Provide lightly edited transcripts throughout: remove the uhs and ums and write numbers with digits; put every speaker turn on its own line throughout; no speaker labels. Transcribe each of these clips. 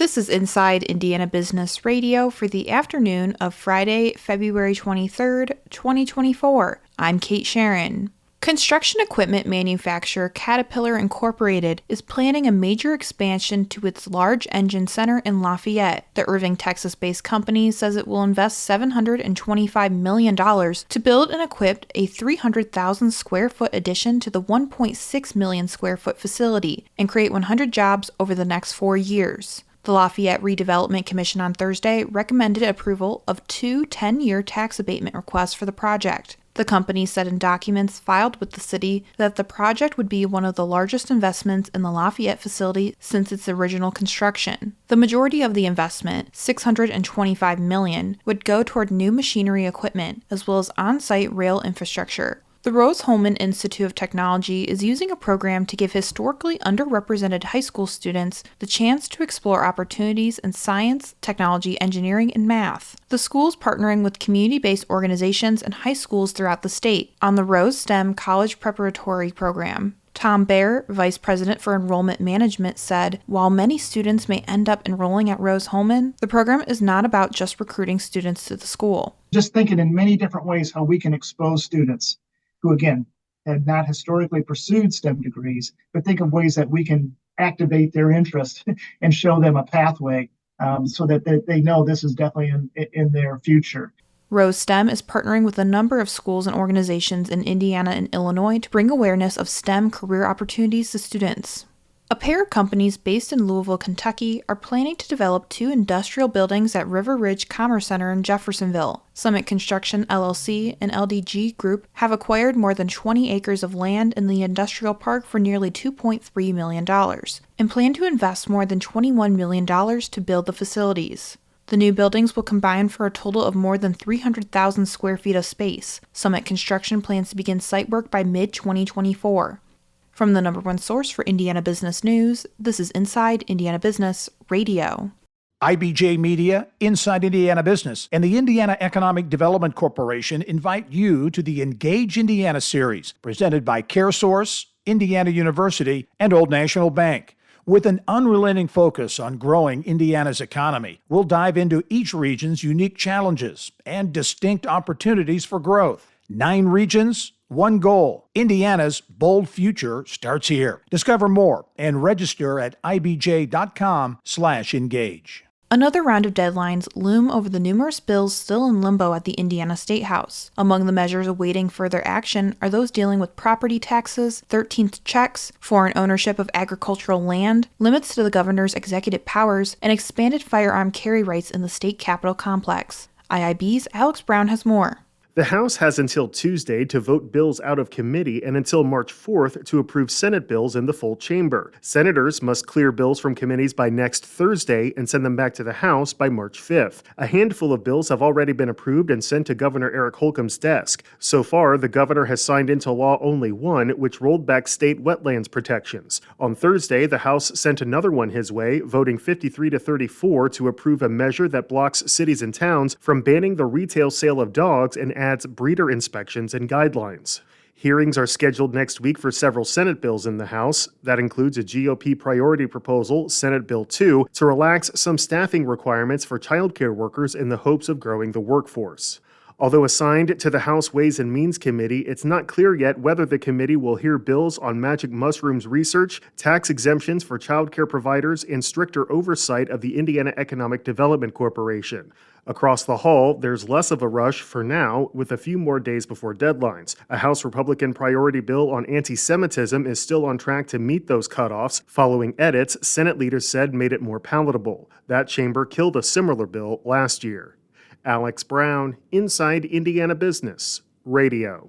This is Inside Indiana Business Radio for the afternoon of Friday, February 23rd, 2024. I'm Kate Sharon. Construction equipment manufacturer Caterpillar Incorporated is planning a major expansion to its large engine center in Lafayette. The Irving, Texas-based company says it will invest $725 million to build and equip a 300,000 square foot addition to the 1.6 million square foot facility and create 100 jobs over the next 4 years. The Lafayette Redevelopment Commission on Thursday recommended approval of two 10-year tax abatement requests for the project. The company said in documents filed with the city that the project would be one of the largest investments in the Lafayette facility since its original construction. The majority of the investment, $625 million, would go toward new machinery equipment as well as on-site rail infrastructure. The Rose-Hulman Institute of Technology is using a program to give historically underrepresented high school students the chance to explore opportunities in science, technology, engineering, and math. The school is partnering with community-based organizations and high schools throughout the state on the Rose STEM College Preparatory Program. Tom Baer, Vice President for Enrollment Management, said, "While many students may end up enrolling at Rose-Hulman, the program is not about just recruiting students to the school."
Just thinking in many different ways how we can expose students who, again, had not historically pursued STEM degrees, but think of ways that we can activate their interest and show them a pathway so that they know this is definitely in their future.
Rose STEM is partnering with a number of schools and organizations in Indiana and Illinois to bring awareness of STEM career opportunities to students. A pair of companies based in Louisville, Kentucky, are planning to develop two industrial buildings at River Ridge Commerce Center in Jeffersonville. Summit Construction LLC and LDG Group have acquired more than 20 acres of land in the industrial park for nearly $2.3 million and plan to invest more than $21 million to build the facilities. The new buildings will combine for a total of more than 300,000 square feet of space. Summit Construction plans to begin site work by mid-2024. From the number one source for Indiana business news, this is Inside Indiana Business Radio.
IBJ Media, Inside Indiana Business, and the Indiana Economic Development Corporation invite you to the Engage Indiana series, presented by CareSource, Indiana University, and Old National Bank. With an unrelenting focus on growing Indiana's economy, we'll dive into each region's unique challenges and distinct opportunities for growth. 9 regions, one goal. Indiana's bold future starts here. Discover more and register at ibj.com/engage.
Another round of deadlines loom over the numerous bills still in limbo at the Indiana State House. Among the measures awaiting further action are those dealing with property taxes, 13th checks, foreign ownership of agricultural land, limits to the governor's executive powers, and expanded firearm carry rights in the state capitol complex. IIB's Alex Brown has more.
The House has until Tuesday to vote bills out of committee and until March 4th to approve Senate bills in the full chamber. Senators must clear bills from committees by next Thursday and send them back to the House by March 5th. A handful of bills have already been approved and sent to Governor Eric Holcomb's desk. So far, the governor has signed into law only one, which rolled back state wetlands protections. On Thursday, the House sent another one his way, voting 53-34 to approve a measure that blocks cities and towns from banning the retail sale of dogs and adds breeder inspections and guidelines. Hearings are scheduled next week for several Senate bills in the House. That includes a GOP priority proposal, Senate Bill 2, to relax some staffing requirements for childcare workers in the hopes of growing the workforce. Although assigned to the House Ways and Means Committee, it's not clear yet whether the committee will hear bills on magic mushrooms research, tax exemptions for childcare providers, and stricter oversight of the Indiana Economic Development Corporation. Across the hall, there's less of a rush for now, with a few more days before deadlines. A House Republican priority bill on anti-Semitism is still on track to meet those cutoffs. Following edits, Senate leaders said made it more palatable. That chamber killed a similar bill last year. Alex Brown, Inside Indiana Business Radio.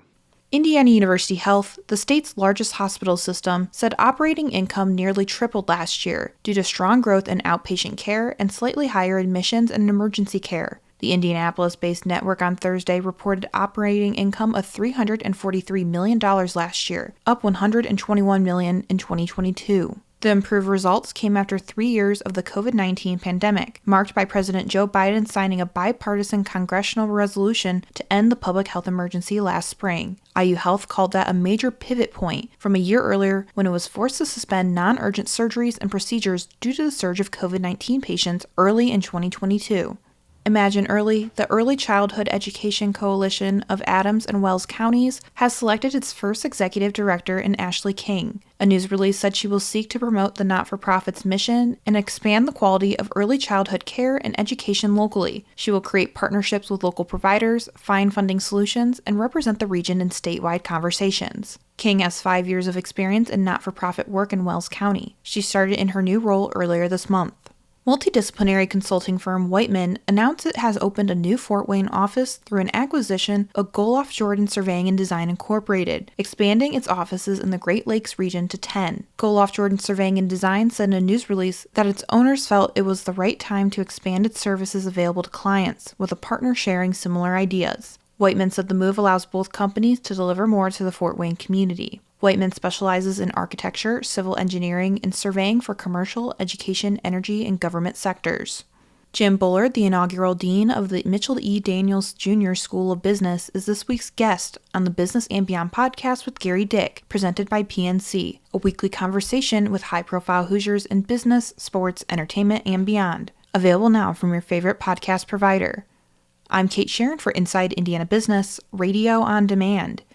Indiana University Health, the state's largest hospital system, said operating income nearly tripled last year due to strong growth in outpatient care and slightly higher admissions and emergency care. The Indianapolis-based network on Thursday reported operating income of $343 million last year, up $121 million in 2022. The improved results came after 3 years of the COVID-19 pandemic, marked by President Joe Biden signing a bipartisan congressional resolution to end the public health emergency last spring. IU Health called that a major pivot point from a year earlier when it was forced to suspend non-urgent surgeries and procedures due to the surge of COVID-19 patients early in 2022. Imagine Early, the Early Childhood Education Coalition of Adams and Wells counties, has selected its first executive director in Ashley King. A news release said she will seek to promote the not-for-profit's mission and expand the quality of early childhood care and education locally. She will create partnerships with local providers, find funding solutions, and represent the region in statewide conversations. King has 5 years of experience in not-for-profit work in Wells County. She started in her new role earlier this month. Multidisciplinary consulting firm Whiteman announced it has opened a new Fort Wayne office through an acquisition of Goloff Jordan Surveying and Design Incorporated, expanding its offices in the Great Lakes region to 10. Goloff Jordan Surveying and Design said in a news release that its owners felt it was the right time to expand its services available to clients, with a partner sharing similar ideas. Whiteman said the move allows both companies to deliver more to the Fort Wayne community. Whiteman specializes in architecture, civil engineering, and surveying for commercial, education, energy, and government sectors. Jim Bullard, the inaugural dean of the Mitchell E. Daniels Jr. School of Business, is this week's guest on the Business and Beyond podcast with Gary Dick, presented by PNC, a weekly conversation with high-profile Hoosiers in business, sports, entertainment, and beyond. Available now from your favorite podcast provider. I'm Kate Sharon for Inside Indiana Business, Radio on Demand.